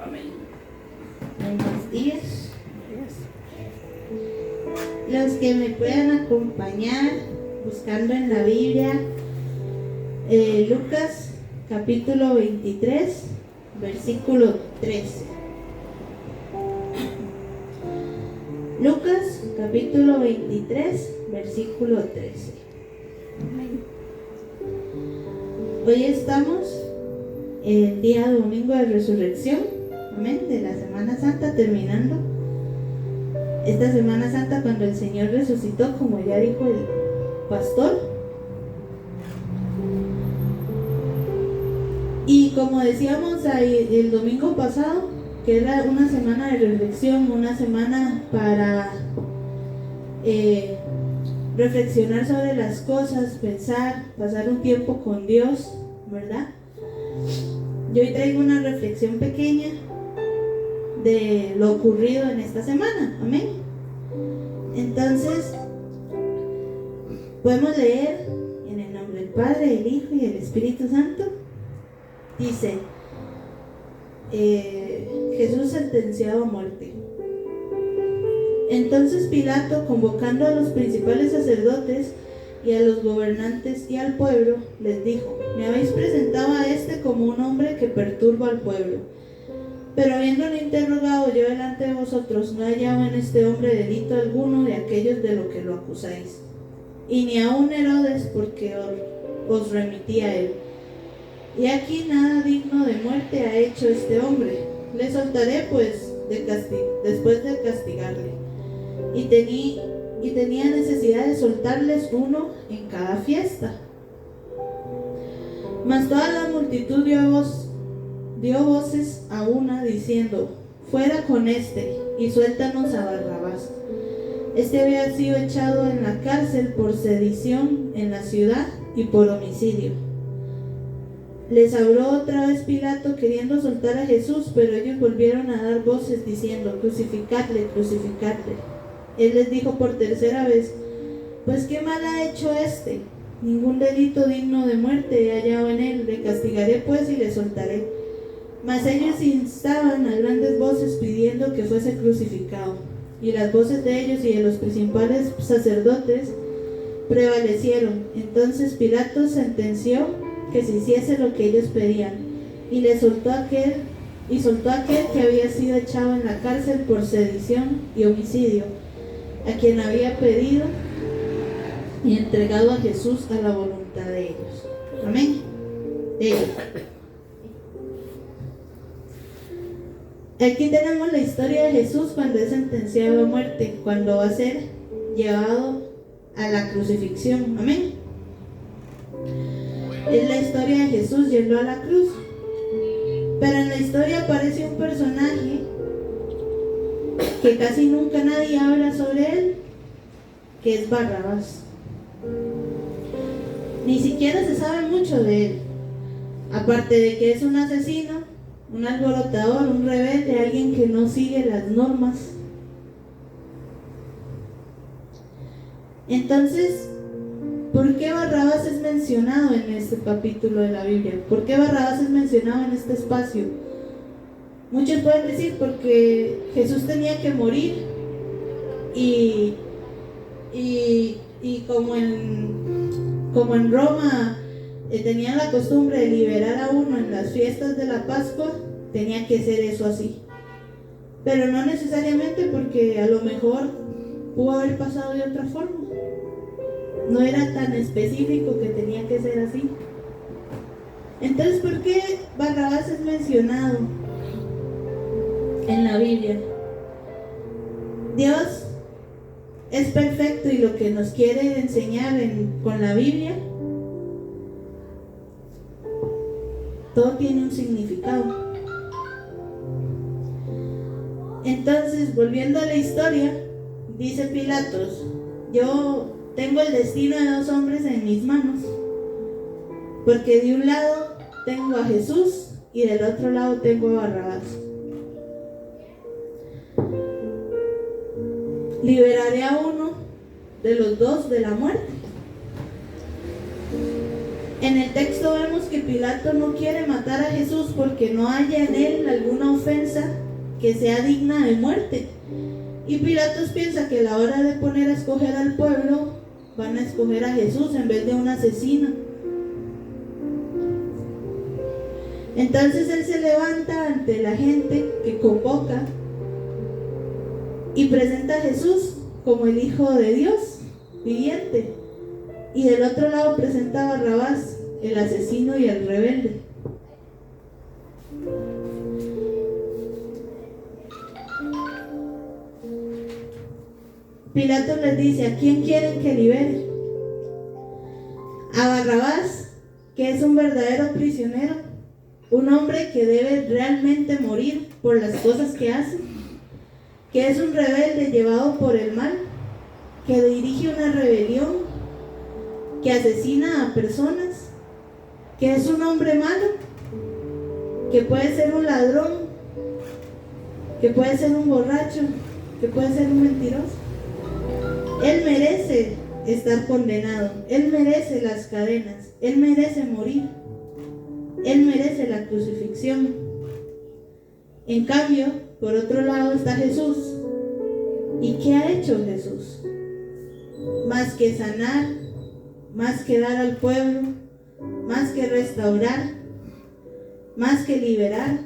Amén. Buenos días. Los que me puedan acompañar buscando en la Biblia, Lucas capítulo 23, versículo 13. Lucas capítulo 23, versículo 13. Hoy estamos el día domingo de resurrección, amén, de la Semana Santa, terminando esta Semana Santa cuando el Señor resucitó, como ya dijo el pastor. Y como decíamos ahí el domingo pasado, que era una semana de reflexión, una semana para reflexionar sobre las cosas, pensar, pasar un tiempo con Dios, ¿verdad? Yo hoy traigo una reflexión pequeña de lo ocurrido en esta semana, amén. Entonces, podemos leer en el nombre del Padre, del Hijo y del Espíritu Santo. Dice, Jesús sentenciado a muerte. Entonces Pilato, convocando a los principales sacerdotes y a los gobernantes y al pueblo, les dijo: me habéis presentado a este como un hombre que perturba al pueblo. Pero habiéndolo interrogado yo delante de vosotros, no hallaba en este hombre delito alguno de aquellos de lo que lo acusáis, y ni aun Herodes, porque os remití a él. Y aquí nada digno de muerte ha hecho este hombre. Le soltaré pues después de castigarle. Y tenía necesidad de soltarles uno en cada fiesta. Mas toda la multitud dio voces a una diciendo: fuera con este y suéltanos a Barrabás. Este había sido echado en la cárcel por sedición en la ciudad y por homicidio. Les habló otra vez Pilato queriendo soltar a Jesús, pero ellos volvieron a dar voces diciendo: crucificadle, crucificadle. Él les dijo por tercera vez: pues qué mal ha hecho este, ningún delito digno de muerte he hallado en él, le castigaré pues y le soltaré. Mas ellos instaban a grandes voces pidiendo que fuese crucificado, y las voces de ellos y de los principales sacerdotes prevalecieron. Entonces Pilato sentenció que se hiciese lo que ellos pedían, y soltó a aquel que había sido echado en la cárcel por sedición y homicidio, a quien había pedido y entregado a Jesús a la voluntad de ellos. Amén. De ellos. Aquí tenemos la historia de Jesús cuando es sentenciado a muerte, cuando va a ser llevado a la crucifixión. Amén. Es la historia de Jesús yendo a la cruz. Pero en la historia aparece un personaje que casi nunca nadie habla sobre él, que es Barrabás. Ni siquiera se sabe mucho de él, aparte de que es un asesino, un alborotador, un rebelde, alguien que no sigue las normas. Entonces, ¿por qué Barrabás es mencionado en este capítulo de la Biblia? ¿Por qué Barrabás es mencionado en este espacio? Muchos pueden decir porque Jesús tenía que morir y como en Roma tenían la costumbre de liberar a uno en las fiestas de la Pascua, tenía que ser eso así. Pero no necesariamente, porque a lo mejor pudo haber pasado de otra forma. No era tan específico que tenía que ser así. Entonces, ¿por qué Barrabás es mencionado en la Biblia? Dios es perfecto y lo que nos quiere enseñar con la Biblia, todo tiene un significado. Entonces, volviendo a la historia, dice Pilatos: yo tengo el destino de dos hombres en mis manos, porque de un lado tengo a Jesús y del otro lado tengo a Barrabás. Liberaré a uno de los dos de la muerte. En el texto vemos que Pilato no quiere matar a Jesús porque no halla en él alguna ofensa que sea digna de muerte. Y Pilatos piensa que a la hora de poner a escoger al pueblo, van a escoger a Jesús en vez de un asesino. Entonces él se levanta ante la gente que convoca y presenta a Jesús como el Hijo de Dios viviente. Y del otro lado presenta a Barrabás, el asesino y el rebelde. Pilatos les dice: ¿a quién quieren que libere? A Barrabás, que es un verdadero prisionero, un hombre que debe realmente morir por las cosas que hace, que es un rebelde llevado por el mal, que dirige una rebelión, que asesina a personas, que es un hombre malo, que puede ser un ladrón, que puede ser un borracho, que puede ser un mentiroso. Él merece estar condenado, él merece las cadenas, él merece morir, él merece la crucifixión. En cambio, por otro lado está Jesús. ¿Y qué ha hecho Jesús? Más que sanar, más que dar al pueblo, más que restaurar, más que liberar.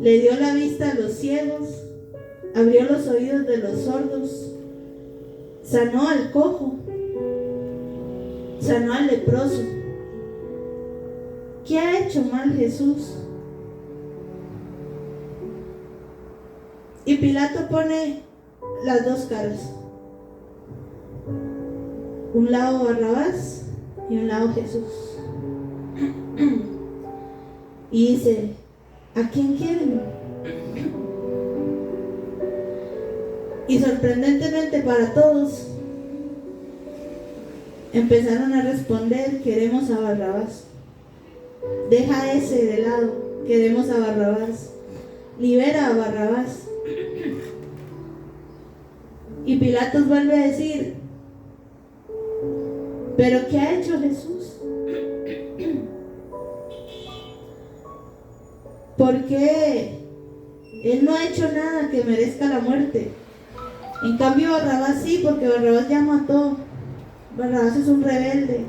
Le dio la vista a los ciegos, abrió los oídos de los sordos, sanó al cojo, sanó al leproso. ¿Qué ha hecho mal Jesús? Y Pilato pone las dos caras. Un lado Barrabás y un lado Jesús. Y dice: ¿a quién quieren? Y sorprendentemente para todos, empezaron a responder: queremos a Barrabás. Deja ese de lado, queremos a Barrabás. Libera a Barrabás. Y Pilatos vuelve a decir: ¿pero qué ha hecho Jesús? Porque él no ha hecho nada que merezca la muerte. En cambio Barrabás sí, porque Barrabás ya mató. Barrabás es un rebelde.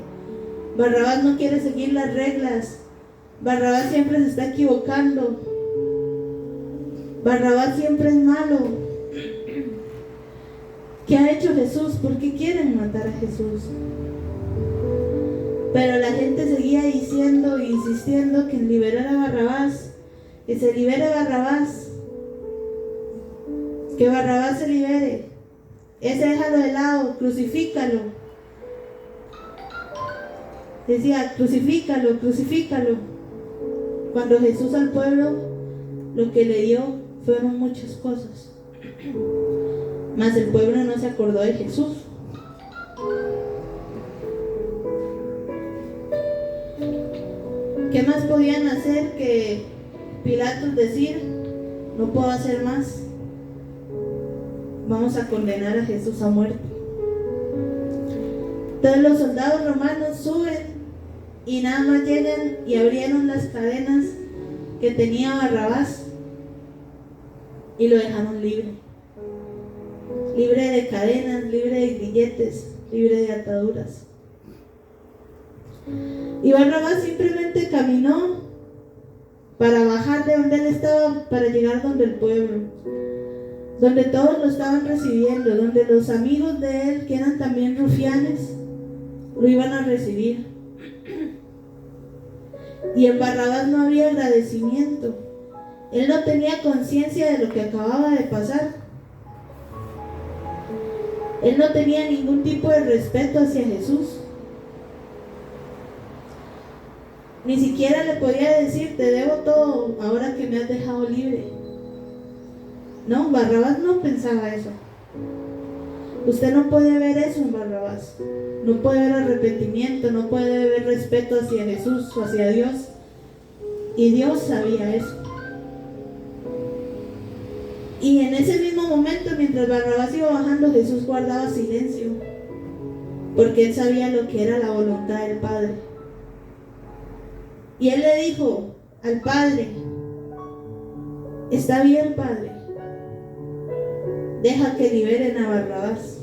Barrabás no quiere seguir las reglas. Barrabás siempre se está equivocando. Barrabás siempre es malo. ¿Qué ha hecho Jesús? ¿Por qué quieren matar a Jesús? Pero la gente seguía diciendo e insistiendo que liberara a Barrabás, que se libere Barrabás, que Barrabás se libere. Ese déjalo de lado, crucifícalo. Decía: crucifícalo, crucifícalo. Cuando Jesús al pueblo lo que le dio fueron muchas cosas, mas el pueblo no se acordó de Jesús. ¿Qué más podían hacer que Pilatos decir: no puedo hacer más, vamos a condenar a Jesús a muerte? Entonces los soldados romanos suben y nada más llegan y abrieron las cadenas que tenía Barrabás y lo dejaron libre. Libre de cadenas, libre de grilletes, libre de ataduras. Y Barrabás simplemente caminó para bajar de donde él estaba, para llegar donde el pueblo, donde todos lo estaban recibiendo, donde los amigos de él, que eran también rufianes, lo iban a recibir. Y en Barrabás no había agradecimiento. Él no tenía conciencia de lo que acababa de pasar. Él no tenía ningún tipo de respeto hacia Jesús. Ni siquiera le podía decir: te debo todo ahora que me has dejado libre. No, Barrabás no pensaba eso. Usted no puede ver eso en Barrabás. No puede ver arrepentimiento, no puede ver respeto hacia Jesús o hacia Dios. Y Dios sabía eso. Y en ese mismo momento, mientras Barrabás iba bajando, Jesús guardaba silencio, porque él sabía lo que era la voluntad del Padre. Y él le dijo al Padre: Está bien, Padre, deja que liberen a Barrabás.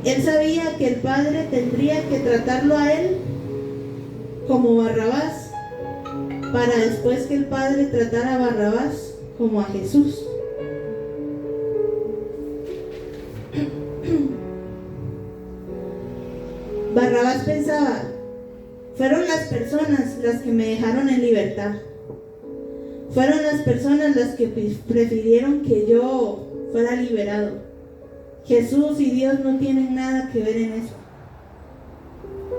Él sabía que el Padre tendría que tratarlo a él como Barrabás, para después que el Padre tratara a Barrabás como a Jesús. Barrabás pensaba: fueron las personas las que me dejaron en libertad. Fueron las personas las que prefirieron que yo fuera liberado. Jesús y Dios no tienen nada que ver en eso.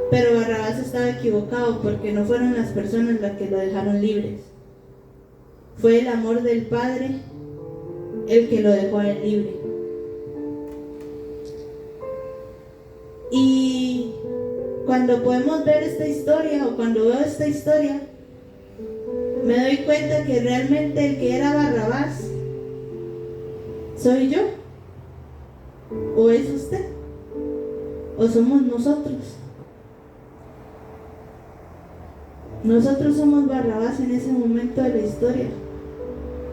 Pero Barrabás estaba equivocado, porque no fueron las personas las que lo dejaron libres. Fue el amor del Padre el que lo dejó a él libre. Y cuando podemos ver esta historia, o cuando veo esta historia, me doy cuenta que realmente el que era Barrabás soy yo, o es usted, o somos nosotros. Nosotros somos Barrabás en ese momento de la historia.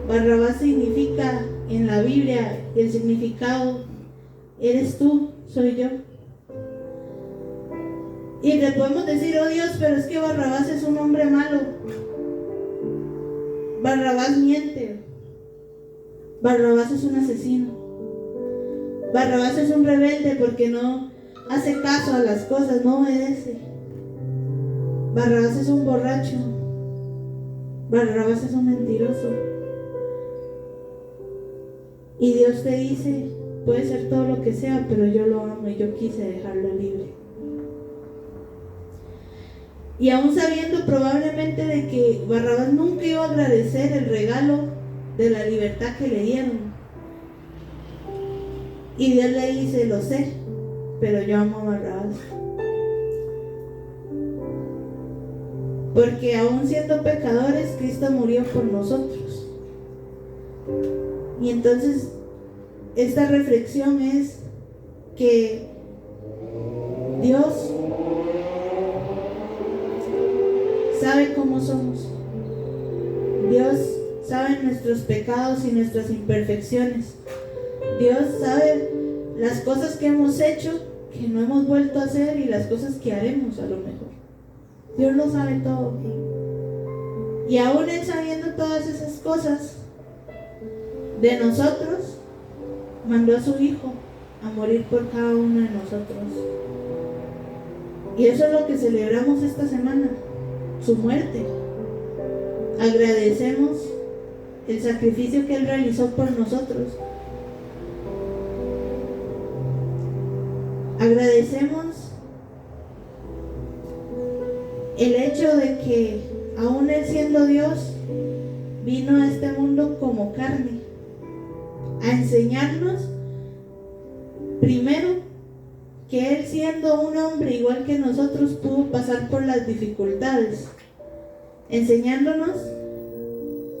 Barrabás significa en la Biblia, el significado: eres tú, soy yo. Y le podemos decir: oh Dios, pero es que Barrabás es un hombre malo. Barrabás miente. Barrabás es un asesino. Barrabás es un rebelde porque no hace caso a las cosas, no obedece. Barrabás es un borracho. Barrabás es un mentiroso. Y Dios te dice: puede ser todo lo que sea, pero yo lo amo y yo quise dejarlo libre. Y aún sabiendo probablemente de que Barrabás nunca iba a agradecer el regalo de la libertad que le dieron, y Dios le dice: lo sé, pero yo amo a Barrabás. Porque aún siendo pecadores, Cristo murió por nosotros. Y entonces esta reflexión es que Dios sabe cómo somos. Dios sabe nuestros pecados y nuestras imperfecciones. Dios sabe las cosas que hemos hecho, que no hemos vuelto a hacer, y las cosas que haremos a lo mejor. Dios lo sabe todo. Y aún Él, sabiendo todas esas cosas de nosotros, mandó a su Hijo a morir por cada uno de nosotros. Y eso es lo que celebramos esta semana: su muerte. Agradecemos el sacrificio que Él realizó por nosotros. Agradecemos el hecho de que aún Él, siendo Dios, vino a este mundo como carne a enseñarnos primero que Él, siendo un hombre igual que nosotros, pudo pasar por las dificultades, enseñándonos,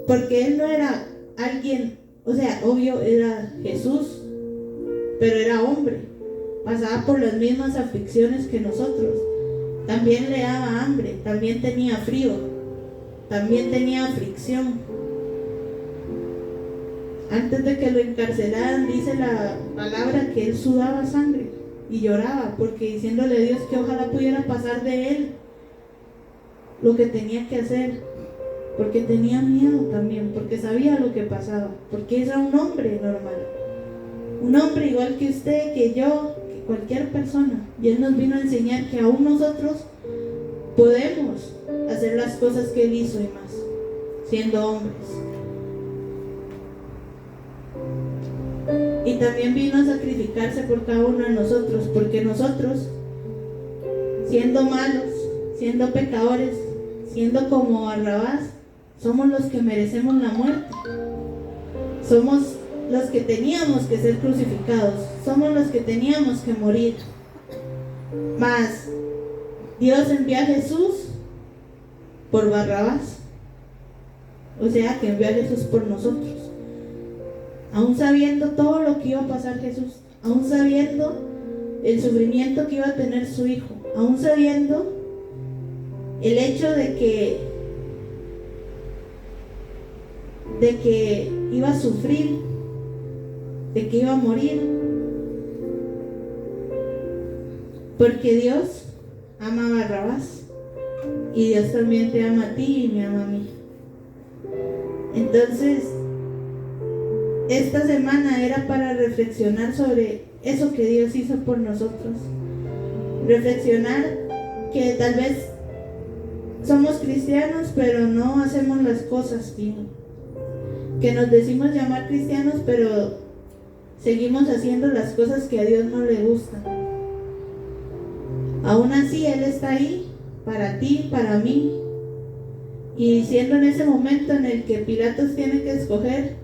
porque Él no era alguien, o sea, obvio era Jesús, pero era hombre, pasaba por las mismas aflicciones que nosotros. También le daba hambre, también tenía frío, también tenía aflicción. Antes de que lo encarcelaran, dice la palabra que Él sudaba sangre y lloraba, porque diciéndole a Dios que ojalá pudiera pasar de Él lo que tenía que hacer, porque tenía miedo también, porque sabía lo que pasaba, porque era un hombre normal, un hombre igual que usted, que yo, que cualquier persona. Y Él nos vino a enseñar que aún nosotros podemos hacer las cosas que Él hizo y más, siendo hombres. Y también vino a sacrificarse por cada uno de nosotros, porque nosotros, siendo malos, siendo pecadores, siendo como Barrabás, somos los que merecemos la muerte. Somos los que teníamos que ser crucificados, somos los que teníamos que morir. Mas Dios envió a Jesús por Barrabás, o sea que envió a Jesús por nosotros. Aún sabiendo todo lo que iba a pasar Jesús, aún sabiendo el sufrimiento que iba a tener su Hijo, aún sabiendo el hecho de que de que iba a sufrir, de que iba a morir, porque Dios ama a Barrabás y Dios también te ama a ti y me ama a mí. Entonces, esta semana era para reflexionar sobre eso que Dios hizo por nosotros. Reflexionar que tal vez somos cristianos, pero no hacemos las cosas bien. Que nos decimos llamar cristianos, pero seguimos haciendo las cosas que a Dios no le gustan. Aún así, Él está ahí para ti, para mí, y diciendo en ese momento en el que Pilatos tiene que escoger: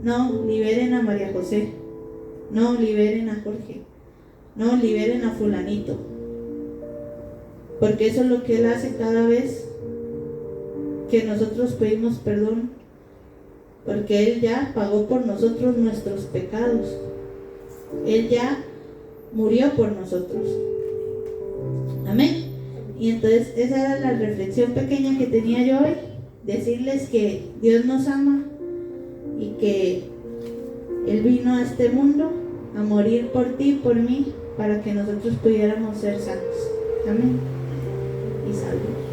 no, liberen a María José, no, liberen a Jorge, no, liberen a fulanito, porque eso es lo que Él hace cada vez que nosotros pedimos perdón, porque Él ya pagó por nosotros nuestros pecados, Él ya murió por nosotros. Amén. Y entonces esa era la reflexión pequeña que tenía yo hoy, decirles que Dios nos ama y que Él vino a este mundo a morir por ti y por mí para que nosotros pudiéramos ser santos. Amén. Y salvos.